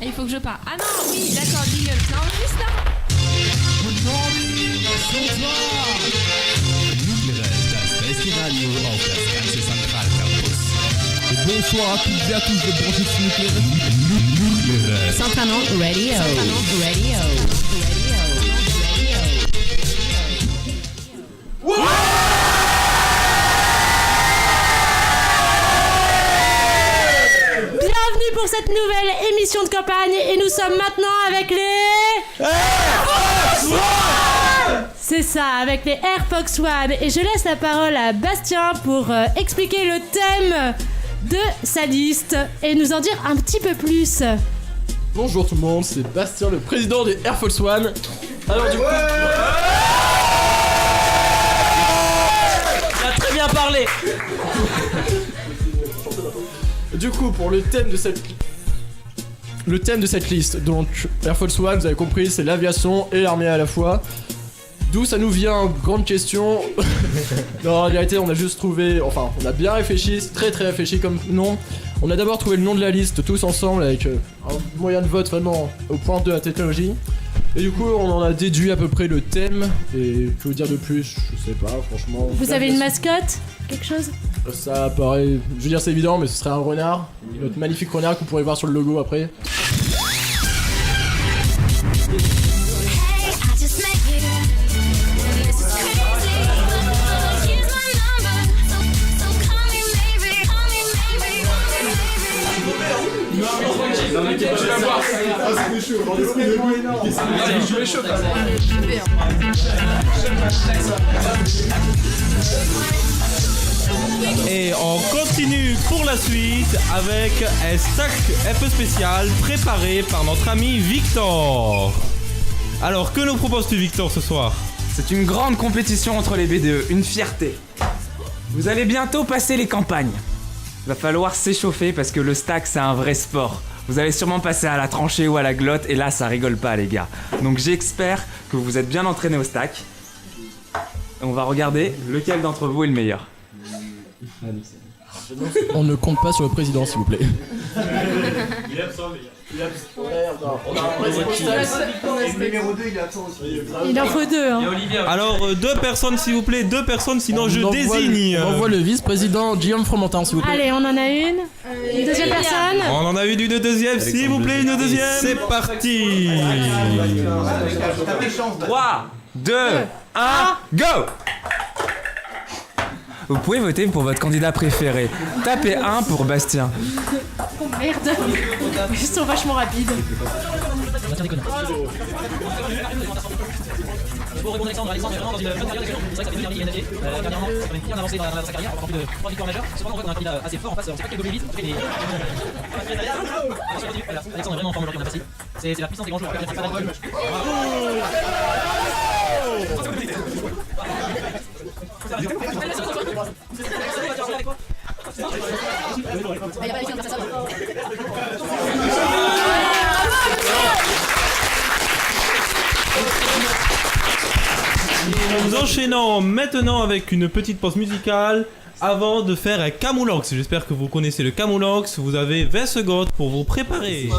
Il faut que je parle. Ah non, oui, d'accord, jingle. Non, juste là. Guten Morgen, bonsoir. Nukleare, das beste Radio auf das ganze Zentralcampus. Bonsoir à toutes et à tous de brancher sur Nukleare. Centranon Radio. Bienvenue pour cette nouvelle émission de campagne et nous sommes maintenant avec les... C'est ça, avec les Air Fox One. Et je laisse la parole à Bastien pour expliquer le thème de sa liste et nous en dire un petit peu plus. Bonjour tout le monde, c'est Bastien, le président des Air Force One. Alors du coup... Il a très bien parlé. Du coup, pour le thème de cette liste, donc Air Force One, vous avez compris, c'est l'aviation et l'armée à la fois. D'où ça nous vient, grande question. Non, en réalité, on a juste trouvé, enfin, on a bien réfléchi, c'est très réfléchi comme nom. On a d'abord trouvé le nom de la liste tous ensemble avec un moyen de vote vraiment au point de la technologie. Et du coup, on en a déduit à peu près le thème. Et que vous dire de plus, je sais pas, franchement. Vous avez une mascotte? Quelque chose? Ça paraît, je veux dire c'est évident, mais ce serait un renard. Notre magnifique renard que vous pourrez voir sur le logo après. Et on continue pour la suite avec un stack un peu spécial préparé par notre ami Victor. Alors, que nous proposes-tu, Victor, ce soir? C'est une grande compétition entre les BDE, une fierté. Vous allez bientôt passer les campagnes. Il va falloir s'échauffer parce que le stack c'est un vrai sport. Vous allez sûrement passer à la tranchée ou à la glotte et là ça rigole pas les gars. Donc j'espère que vous êtes bien entraînés au stack. On va regarder lequel d'entre vous est le meilleur. On ne compte pas sur le président s'il vous plaît. Il est absent, les gars. Il est absent. Le numéro 2, il est absent aussi. Il en faut deux, hein. Alors, deux personnes s'il vous plaît, deux personnes, sinon je désigne. On envoie le vice-président Guillaume Fromentin s'il vous plaît. Allez, on en a une. Une deuxième personne. On en a une deuxième, s'il vous plaît, une deuxième. C'est parti. 3, 2, 1, go! Vous pouvez voter pour votre candidat préféré. Tapez 1 pour Bastien. Oh merde. Ils sont vachement rapides. Pour répondre Alexandre est vraiment dans une bonne période d'action. C'est vrai que ça fait bien lié dernièrement, ça fait bien avancé dans sa carrière, encore plus de 3 victoires majeures. Cependant, on voit qu'on a un candidat assez fort en face, on sait pas quel gobelet vite, en tout cas il est... Alexandre est vraiment en forme aujourd'hui, on a passé. C'est la puissance des grands joueurs. Nous enchaînons maintenant avec une petite pause musicale avant de faire un camoulox. J'espère que vous connaissez le camoulox. Vous avez 20 secondes pour vous préparer.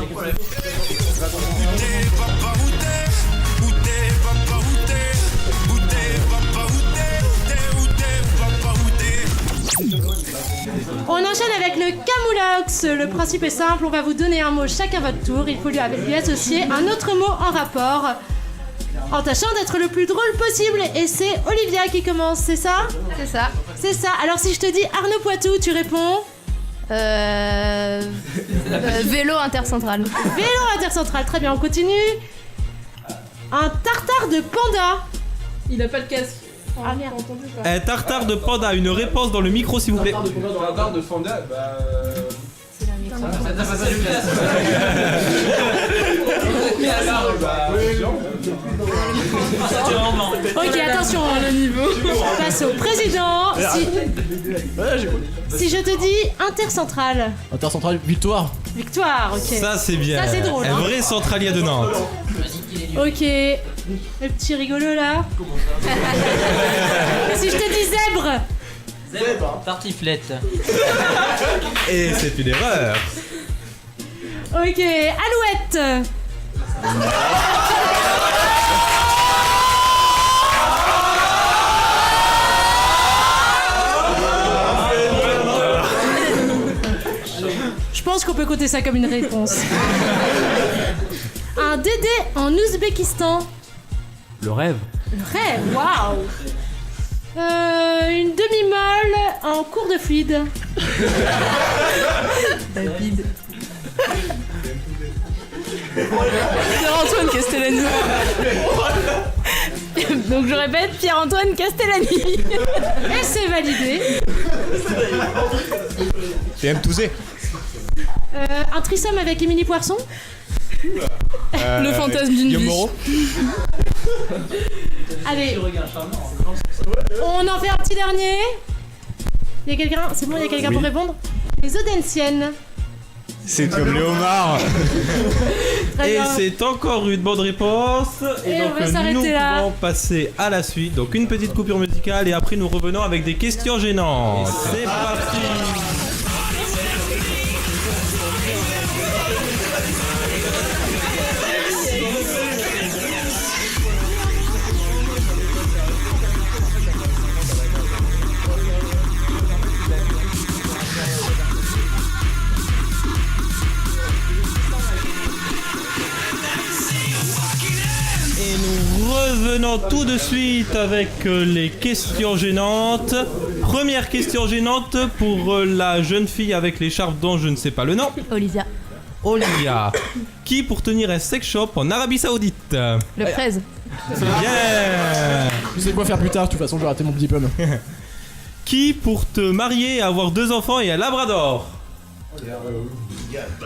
On enchaîne avec le camoulox. Le principe est simple, on va vous donner un mot chacun votre tour. Il faut lui associer un autre mot en rapport, en tâchant d'être le plus drôle possible. Et c'est Olivia qui commence, c'est ça? C'est ça. C'est ça. Alors si je te dis Arnaud Poitou, tu réponds? Vélo intercentral. Vélo intercentral, très bien, on continue. Un tartare de panda. Il a pas le casque. Ah merde. Un tartare de panda, une réponse dans le micro s'il vous plaît. Tartare de panda, bah... Ok, attention, le niveau. Passe au président. Si je te dis intercentral. Intercentrale, victoire. Victoire, ok. Ça c'est bien. Ça c'est drôle. Un Hein. vrai centralier de Nantes. Ok. Le petit rigolo là. Si je te dis zèbre. Zèbre, tartiflette. Et c'est une erreur. Ok, alouette. Audite. Je pense qu'on peut compter ça comme une réponse. Un Dédé en Ouzbékistan. Le rêve. Le rêve, waouh. Une demi-molle en cours de fluide. David. Pierre-Antoine Castellani. Donc je répète, Pierre-Antoine Castellani. Et c'est validé. PM Touzé. Un threesome avec Émilie Poisson. Le fantasme d'une vie. Allez, on en fait un petit dernier. Il y a quelqu'un, c'est bon, il y a quelqu'un pour répondre. Les Audensiennes. C'est comme les homards. Très Et bien. c'est encore une bonne réponse. Et donc on va s'arrêter nous là. pouvons passer à la suite. Donc une petite coupure musicale et après nous revenons avec des questions gênantes. C'est parti. Revenons tout de suite avec les questions gênantes. Première question gênante pour la jeune fille avec l'écharpe dont je ne sais pas le nom. Olivia. Olivia. Qui pour tenir un sex shop en Arabie Saoudite? Le fraise. Yeah. Je sais quoi faire plus tard, de toute façon, je vais rater mon diplôme. Qui pour te marier, avoir 2 enfants et un labrador?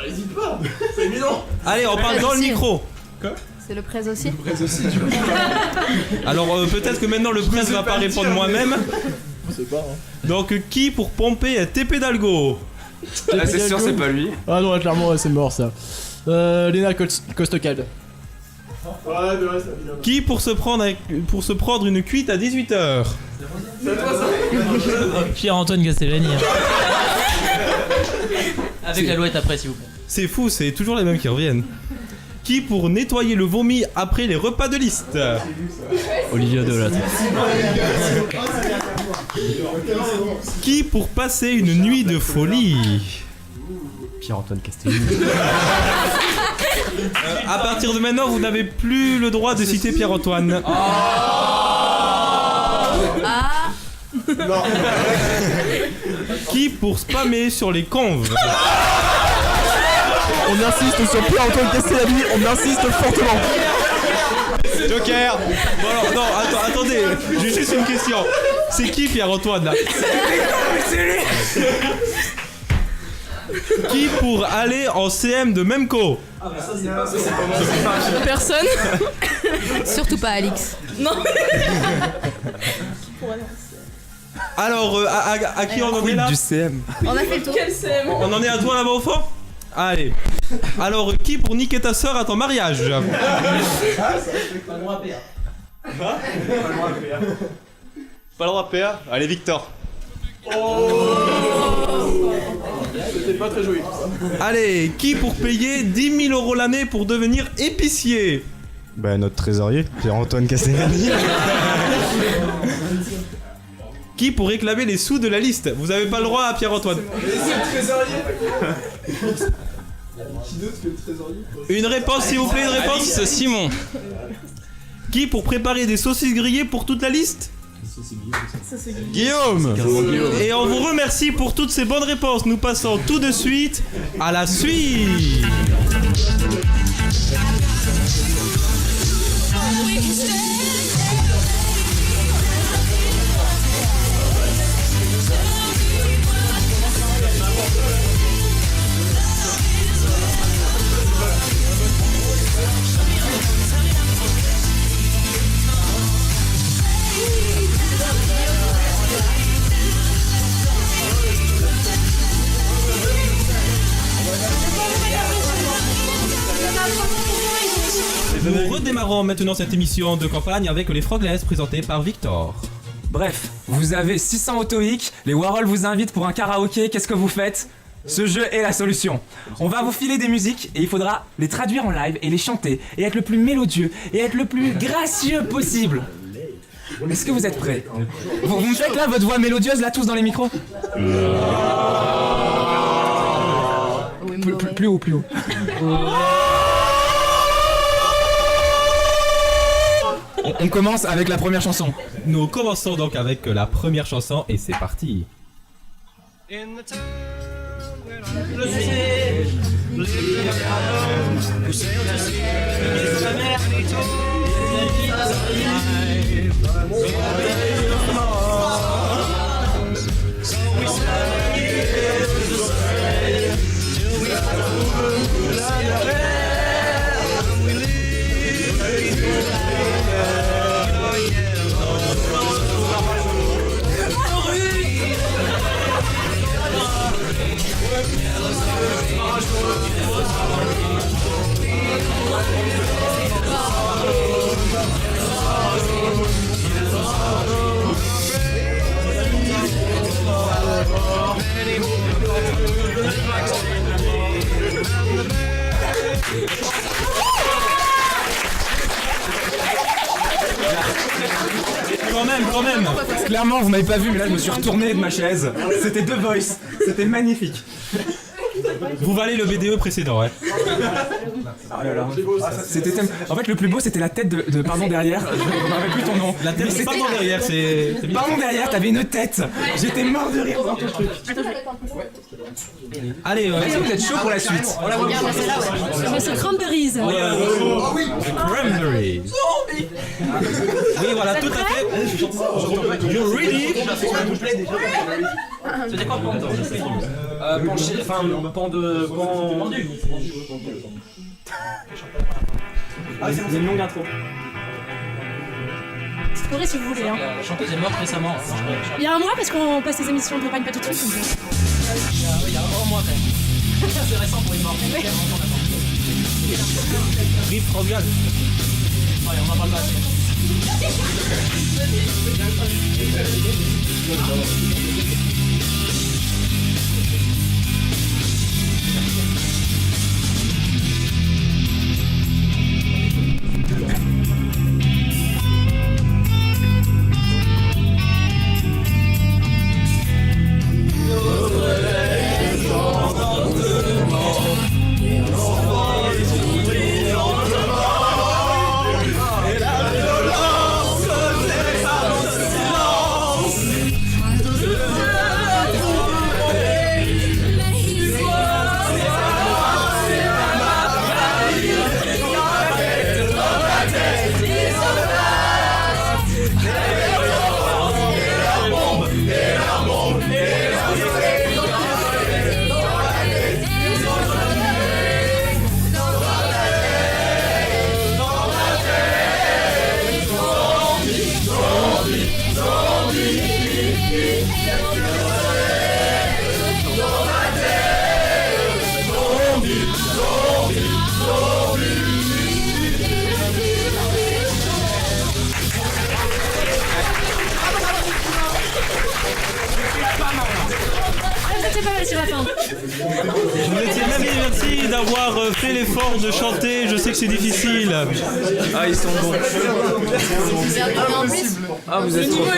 Hésite pas, c'est évident. Allez, on parle dans le micro. C'est le presse aussi. Alors peut-être que maintenant le prince va pas répondre moi-même. Je sais pas. Hein. Donc qui pour pomper un TP d'Algo? Là, c'est sûr, c'est pas lui. Ah non, clairement, c'est mort ça. Léna Costocade. Ouais, mais ouais, ça vient. Qui pour se prendre une cuite à 18h? Pierre-Antoine Castellani. Avec l'alouette après, s'il vous plaît. C'est fou, c'est toujours les mêmes qui reviennent. Qui pour nettoyer le vomi après les repas de liste? Olivia Delattre. Qui pour passer une nuit de folie? Pierre-Antoine Castellani. À partir de maintenant, vous n'avez plus le droit de citer Pierre-Antoine. Qui pour spammer sur les conves? On insiste sur Pierre-Antoine Castellani, on insiste fortement. Joker. Bon alors, non, attendez, j'ai juste une question. C'est qui Pierre-Antoine là? C'est lui. Qui pour aller en CM de Memco? Personne. Surtout pas Alix. Non. Alors, à qui on en est là? Du CM. On a fait le tour. Quel CM? On en est à toi là-bas au fond? Allez. Alors, qui pour niquer ta sœur à ton mariage? Pas le droit à PA. Pas le droit à PA. Allez, Victor. C'était pas très joli tout ça. Allez, qui pour payer 10 000 € l'année pour devenir épicier? Bah, notre trésorier, Pierre-Antoine Castellani. Qui pour réclamer les sous de la liste? Vous avez pas le droit à Pierre-Antoine. C'est le trésorier. Qui d'autre que le trésorier? Une réponse s'il vous plaît, une réponse. Simon. Qui pour préparer des saucisses grillées pour toute la liste? Guillaume. Et on vous remercie pour toutes ces bonnes réponses. Nous passons tout de suite à la suite. Nous redémarrons maintenant cette émission de campagne avec les Frogless présentés par Victor. Bref, vous avez 600 autoïques, les Warhol vous invitent pour un karaoké, qu'est-ce que vous faites? Ce jeu est la solution. On va vous filer des musiques et il faudra les traduire en live et les chanter et être le plus mélodieux et être le plus gracieux possible. Est-ce que vous êtes prêts? Vous me faites là votre voix mélodieuse là tous dans les micros? Plus haut, plus haut. On commence avec la première chanson. Nous commençons donc avec la première chanson et c'est parti. Quand même. Clairement, vous m'avez pas vu, mais là je me suis retourné de ma chaise. C'était The Voice. C'était magnifique. Vous valez le BDE précédent, ouais. Oh là là. C'était en fait, le plus beau, c'était la tête de Pardon derrière. Je me rappelle plus ton nom. La tête de Pardon derrière, c'est bien. Pardon derrière, t'avais une tête. J'étais mort de rire dans ton truc. Allez, est-ce que vous êtes chaud pour la suite? C'est Cranberries. Cranberries. Oui, voilà, tout à fait. You're ready? C'était quoi pendu? Pendu. Il y a une longue intro. Explorez si vous voulez. Hein. La chanteuse est morte récemment. Il y a un mois parce qu'on passe les émissions de campagne pas tout de suite. Il y a un mois quand même. C'est récent pour une mort. Rip Rogal. Ouais, on en parle pas assez. Vous étiez même dit merci d'avoir fait l'effort de chanter, je sais que c'est difficile. Ah, ils sont bons. Ah, vous êtes trop forts.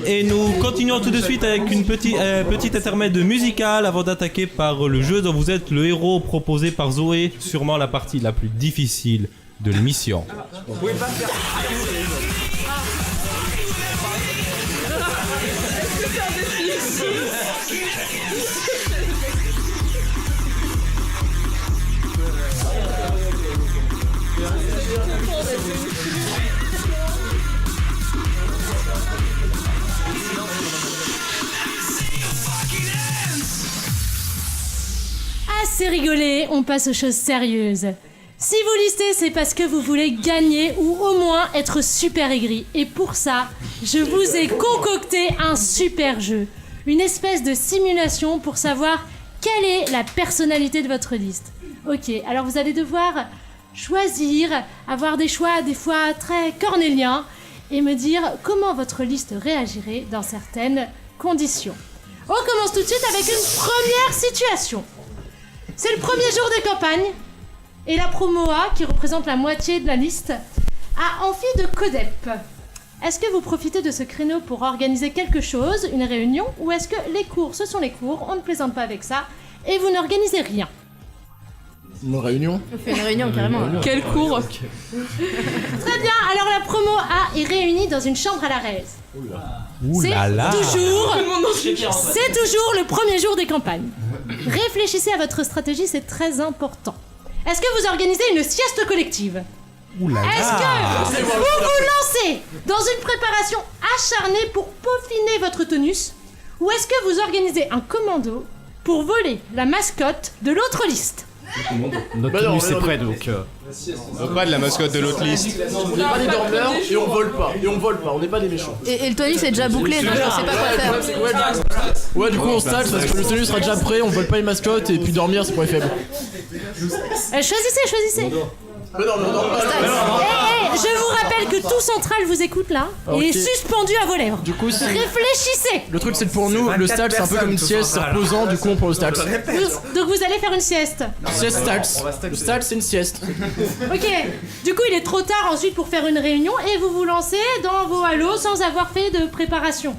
Et nous continuons tout de suite avec une petite intermède musicale avant d'attaquer par le jeu dont vous êtes le héros proposé par Zoé, sûrement la partie la plus difficile de l'émission. Vous pouvez pas faire. Assez rigolé, on passe aux choses sérieuses. Si vous listez, c'est parce que vous voulez gagner ou au moins être super aigri. Et pour ça, je vous ai concocté un super jeu. Une espèce de simulation pour savoir quelle est la personnalité de votre liste. Ok, alors vous allez devoir choisir, avoir des choix des fois très cornéliens et me dire comment votre liste réagirait dans certaines conditions. On commence tout de suite avec une première situation. C'est le premier jour de campagne et la promo A, qui représente la moitié de la liste, a envie de codep. Est-ce que vous profitez de ce créneau pour organiser quelque chose, une réunion, ou est-ce que les cours, ce sont les cours, on ne plaisante pas avec ça, et vous n'organisez rien? Une réunion? On fait une réunion carrément. Quel cours? Très bien, alors la promo A est réunie dans une chambre à la raise. Ouh C'est là là. toujours le premier jour des campagnes. Réfléchissez à votre stratégie, c'est très important. Est-ce que vous organisez une sieste collective? Ouh là Est-ce que vous vous lancez dans une préparation acharnée pour peaufiner votre tonus? Ou est-ce que vous organisez un commando pour voler la mascotte de l'autre liste? Notre tenue est prêt donc. Pas de la mascotte de l'autre liste. On n'est pas des dormeurs et on vole pas. On n'est pas des méchants. Et le tonus est déjà bouclé, donc on sait pas quoi faire. Ouais, du coup on stage parce que le tenue sera déjà prêt, on vole pas les mascottes et puis dormir c'est pour les faibles. Choisissez. Mais non. Je vous rappelle que tout Central vous écoute là et est suspendu à vos lèvres. Du coup, Réfléchissez. le truc c'est que pour nous, le stage c'est un peu comme une sieste, c'est reposant, du coup on prend le stage. Donc vous allez faire une sieste. Sieste stage. Le stage c'est une sieste. Ok. Du coup il est trop tard ensuite pour faire une réunion et vous vous lancez dans vos halos sans avoir fait de préparation.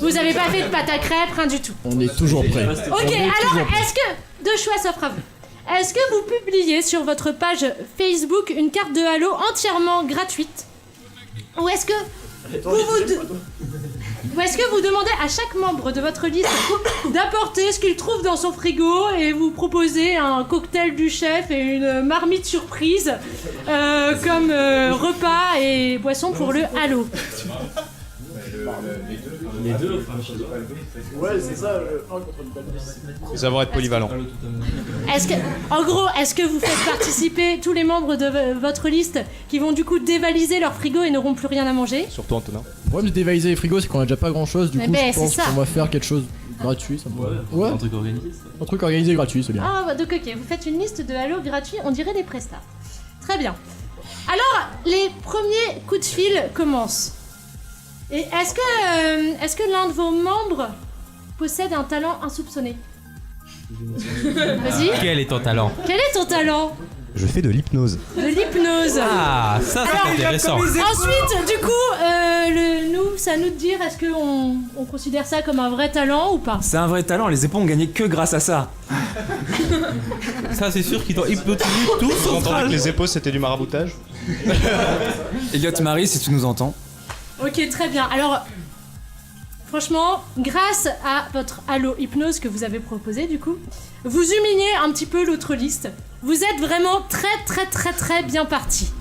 Vous avez pas fait de pâte à crêpes, rien du tout. On est toujours prêt. Ok, alors est-ce que... Deux choix s'offrent à vous. Est-ce que vous publiez sur votre page Facebook une carte de Halo entièrement gratuite? Ou est-ce que vous demandez à chaque membre de votre liste d'apporter ce qu'il trouve dans son frigo et vous proposez un cocktail du chef et une marmite surprise comme repas et boisson pour le Halo? Les deux. Ouais, c'est ça, un contre le bal. Faut savoir être polyvalent. Est-ce que vous faites participer tous les membres de votre liste qui vont du coup dévaliser leur frigo et n'auront plus rien à manger? Surtout Antonin. Le problème de dévaliser les frigos c'est qu'on a déjà pas grand chose, du coup je pense qu'on va faire quelque chose de gratuit. Ça me... Ouais. Un truc organisé gratuit, c'est bien. Ah, donc ok, vous faites une liste de Halo gratuits, on dirait des prestats. Très bien. Alors, les premiers coups de fil commencent. Et est-ce que l'un de vos membres possède un talent insoupçonné? Vas-y. Quel est ton talent? Quel est ton talent? Je fais de l'hypnose. De l'hypnose. Ah, ça c'est intéressant. Ensuite, du coup, c'est à nous de dire est-ce qu'on considère ça comme un vrai talent ou pas? C'est un vrai talent, les épons ont gagné que grâce à ça. Ça c'est sûr qu'ils t'ont hypnotisé tout Vous entendez Central. que les épaules c'était du maraboutage? Elliot Marie, si tu nous entends. Ok, très bien. Alors, franchement, grâce à votre Halo Hypnose que vous avez proposé, du coup, vous humiliez un petit peu l'autre liste. Vous êtes vraiment très bien parti.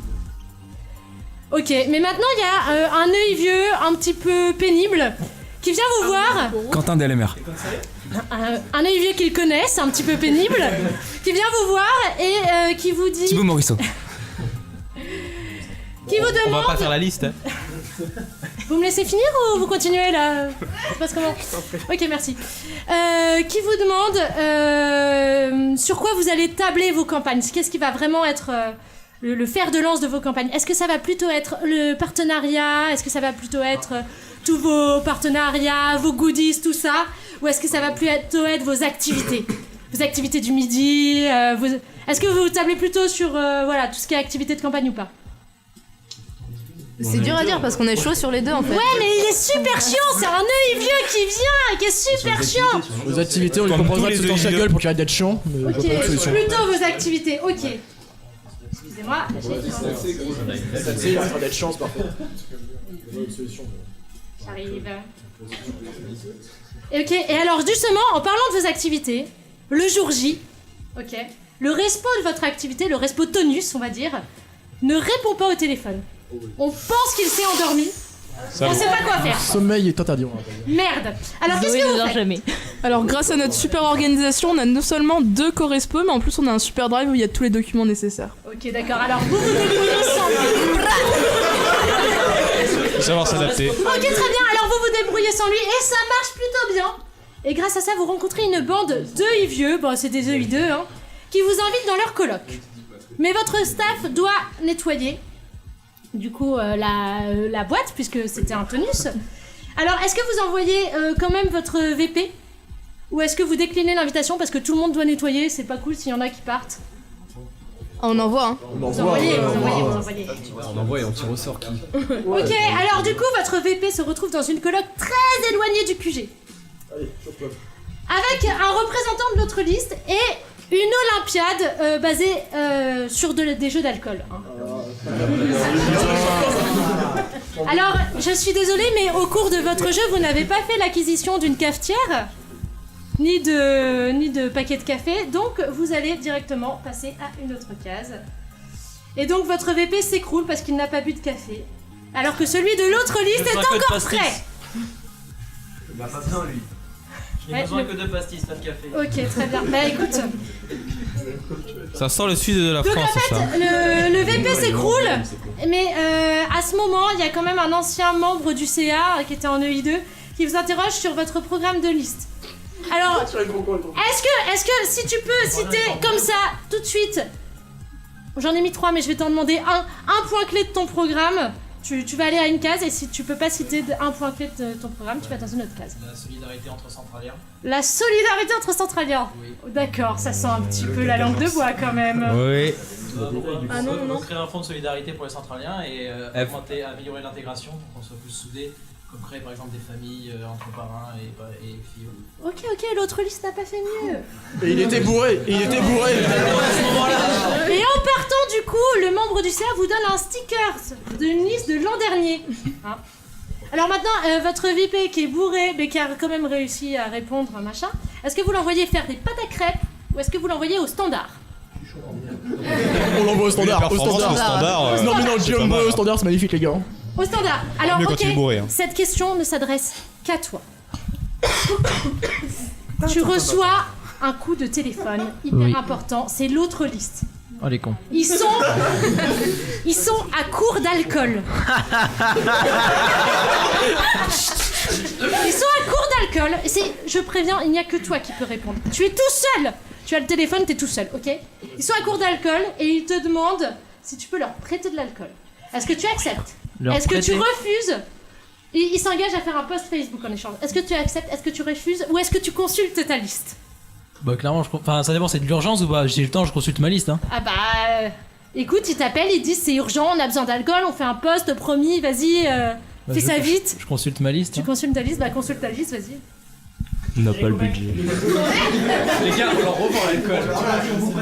Ok, mais maintenant, il y a un œil vieux, un petit peu pénible, qui vient vous voir. Quentin Dellemer. Un œil vieux qu'il connaisse, un petit peu pénible, qui vient vous voir et qui vous dit... Thibaut Morisseau. Qui vous On va demande... pas faire la liste. Hein. Vous me laissez finir ou vous continuez là? Ça se passe comment? Ok, merci. Qui vous demande sur quoi vous allez tabler vos campagnes? Qu'est-ce qui va vraiment être le fer de lance de vos campagnes? Est-ce que ça va plutôt être le partenariat? Est-ce que ça va plutôt être tous vos partenariats, vos goodies, tout ça? Ou est-ce que ça va plutôt être vos activités? Vos activités du midi Est-ce que vous tablez plutôt sur voilà, tout ce qui est activité de campagne ou pas? C'est dur à dire parce qu'on est chaud sur les deux en fait. Ouais, mais il est super chiant, c'est un œil vieux qui vient et qui est super chiant. Vos activités, on lui Comme proposera de tous se les torcher la œils gueule pour qu'il arrête d'être chiant. Mais Ok, je vois pas de solution. plutôt vos activités, ok. Excusez-moi, C'est il arrêtera d'être chiant, c'est parfait. j'arrive. Et ok, et alors justement, en parlant de vos activités, le jour J, ok, le respo de votre activité, le respo tonus, on va dire, ne répond pas au téléphone. On pense qu'il s'est endormi. On sait pas quoi faire. Sommeil est interdit. Merde. Alors qu'est-ce que vous faites? Jamais. Alors grâce à notre super organisation, on a non seulement 2 correspos, mais en plus on a un super drive où il y a tous les documents nécessaires. Ok, d'accord. Alors vous vous débrouillez sans lui. Faut savoir s'adapter. Ok, très bien. Alors vous vous débrouillez sans lui et ça marche plutôt bien. Et grâce à ça, vous rencontrez une bande d'œils vieux, bon c'est des œils d'eux, hein, qui vous invitent dans leur colloque. Mais votre staff doit nettoyer, du coup, la boîte, puisque c'était un tonus. Alors, est-ce que vous envoyez quand même votre VP? Ou est-ce que vous déclinez l'invitation parce que tout le monde doit nettoyer? C'est pas cool s'il y en a qui partent. On envoie, hein. Vous envoyez. On envoie et on tire au sort qui. Ok, alors du coup, votre VP se retrouve dans une coloc très éloignée du QG. Allez, chauffe-toi. Avec un représentant de l'autre liste et une Olympiade basée sur des jeux d'alcool. Alors, je suis désolée, mais au cours de votre jeu, vous n'avez pas fait l'acquisition d'une cafetière, ni de paquet de café, donc vous allez directement passer à une autre case. Et donc votre VP s'écroule parce qu'il n'a pas bu de café, alors que celui de l'autre liste est encore prêt. Il n'a pas besoin, lui. Je n'ai besoin que de pastilles, pas de café. Ok, très bien. Bah écoute. Ça sent le sud de la Donc France, en fait, ça. le VP s'écroule, mais à ce moment, il y a quand même un ancien membre du CA qui était en EI2 qui vous interroge sur votre programme de liste. Alors, est-ce que si tu peux citer comme ça, tout de suite, j'en ai mis 3, mais je vais t'en demander un point clé de ton programme. Tu vas aller à une case et si tu peux pas citer un point clé de ton programme, tu vas dans une autre case. La solidarité entre centraliens. La solidarité entre centraliens. Oui. D'accord, ça sent un petit peu la langue de bois quand même. Oui. Ah non, non. Créer un fonds de solidarité pour les centraliens et améliorer l'intégration pour qu'on soit plus soudés, comme créer par exemple des familles entre parrains et filles. Ok, l'autre liste n'a pas fait mieux. Et il était bourré. À ce moment-là. Et en partant du coup, le membre du CA vous donne un sticker d'une liste de l'an dernier. Hein. Alors maintenant, votre VP qui est bourré mais qui a quand même réussi à répondre à machin, est-ce que vous l'envoyez faire des pâtes à crêpes ou est-ce que vous l'envoyez au standard? On l'envoie au standard. Au standard. Non mais non, Jumbo au standard, c'est magnifique les gars. Au standard. Alors Mieux quand ok, il est bourré, hein. cette question ne s'adresse qu'à toi. Tu reçois un coup de téléphone hyper important, c'est l'autre liste. Oh les cons. Ils sont à court d'alcool. Ils sont à court d'alcool. Je préviens, il n'y a que toi qui peux répondre. Tu es tout seul. Tu as le téléphone, t'es tout seul, ok? Ils sont à court d'alcool et ils te demandent si tu peux leur prêter de l'alcool. Est-ce que tu acceptes? Est-ce que tu refuses? Ils s'engagent à faire un post Facebook en échange. Est-ce que tu acceptes? Est-ce que tu refuses? Ou est-ce que tu consultes ta liste? Bah clairement, ça dépend, c'est de l'urgence ou pas? J'ai le temps, je consulte ma liste. Hein. Ah bah... écoute, ils t'appellent, ils disent c'est urgent, on a besoin d'alcool, on fait un post, promis, vas-y, fais ça vite. Je consulte ma liste. Tu consultes ta liste? Bah consulte ta liste, vas-y. On n'a pas le budget. Les gars, on leur revend l'alcool.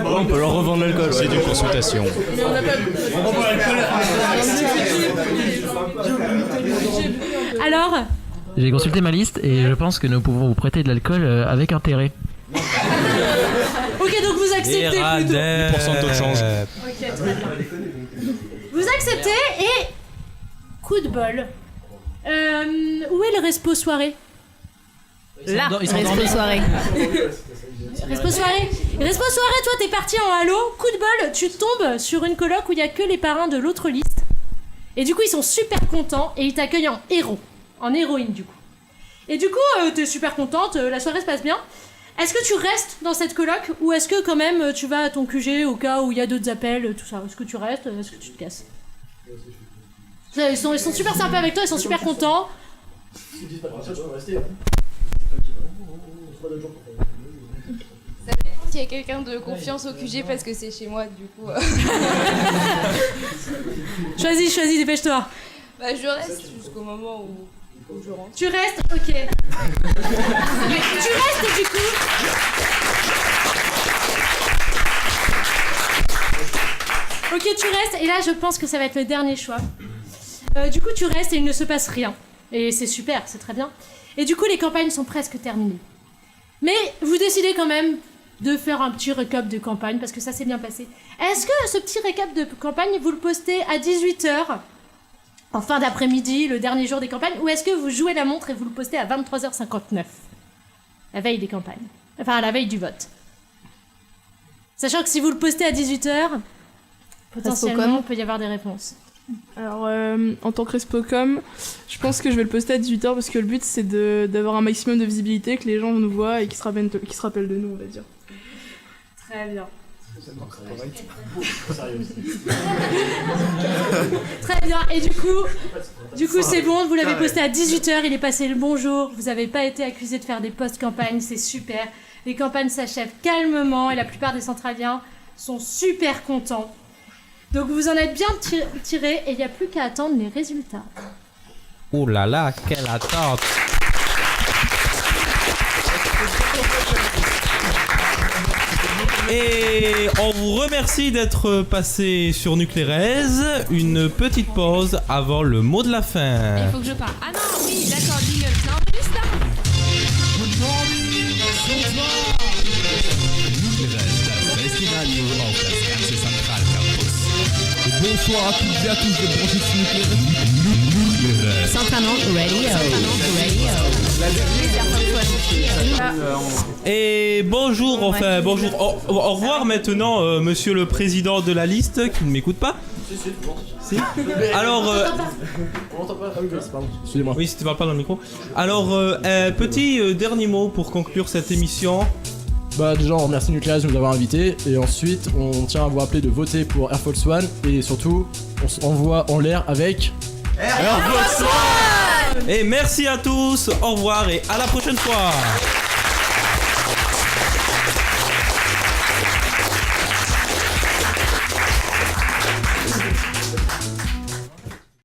On peut leur revendre l'alcool. C'est une consultation. Mais on n'a pas. Alors? J'ai consulté ma liste et je pense que nous pouvons vous prêter de l'alcool avec intérêt. Ok, donc vous acceptez plutôt. 10% de taux de change. Ok, très bien. Vous acceptez et... coup de bol. Où est le respo soirée? Là, Ils sont respo soirée. Respo soirée. Respo soirée, toi t'es parti en halo, coup de bol, tu tombes sur une coloc où il y a que les parrains de l'autre liste. Et du coup ils sont super contents et ils t'accueillent en héros, en héroïne du coup. Et du coup t'es super contente, la soirée se passe bien. Est-ce que tu restes dans cette coloc ou est-ce que quand même tu vas à ton QG au cas où il y a d'autres appels, tout ça? Est-ce que tu restes? Est-ce que tu te casses? Ils sont super sympas avec toi, ils sont super contents. S'il y a quelqu'un de confiance au QG parce que c'est chez moi, du coup. Choisis, dépêche-toi. Bah, je reste jusqu'au moment où je rentre. Tu restes? Ok. Tu restes du coup. Ok, tu restes, et là je pense que ça va être le dernier choix. Du coup, tu restes et il ne se passe rien. Et c'est super, c'est très bien. Et du coup, les campagnes sont presque terminées. Mais vous décidez quand même de faire un petit récap de campagne, parce que ça s'est bien passé. Est-ce que ce petit récap de campagne, vous le postez à 18h, en fin d'après-midi, le dernier jour des campagnes, ou est-ce que vous jouez la montre et vous le postez à 23h59, la veille des campagnes, enfin à la veille du vote? Sachant que si vous le postez à 18h, potentiellement, il peut y avoir des réponses. Alors, en tant que Respocom, je pense que je vais le poster à 18h parce que le but c'est d'avoir un maximum de visibilité, que les gens nous voient et qu'ils se rappellent de nous, on va dire. Très bien. Très bien, et du coup c'est bon, vous l'avez posté à 18h, il est passé le bonjour, vous n'avez pas été accusé de faire des post-campagnes, c'est super. Les campagnes s'achèvent calmement et la plupart des centraliens sont super contents. Donc vous en êtes bien tirés et il n'y a plus qu'à attendre les résultats. Oh là là, quelle attente! Et on vous remercie d'être passé sur Nuclérez. Une petite pause avant le mot de la fin. Il faut que je parle. Ah non, oui, d'accord, jingle. Non, juste là. Bonsoir à toutes et à tous de brancher sur Nuclérez. Centralement radio. Et bonjour, enfin bonjour. Au revoir maintenant, monsieur le président de la liste qui ne m'écoute pas. Si. Alors, excusez-moi. Oui, si tu parles pas dans le micro. Alors, petit dernier mot pour conclure cette émission. Bah déjà on remercie Nuclérez de nous avoir invités et ensuite on tient à vous rappeler de voter pour Air Force One et surtout on s'envoie en l'air avec Air Force One. Et merci à tous, au revoir et à la prochaine fois.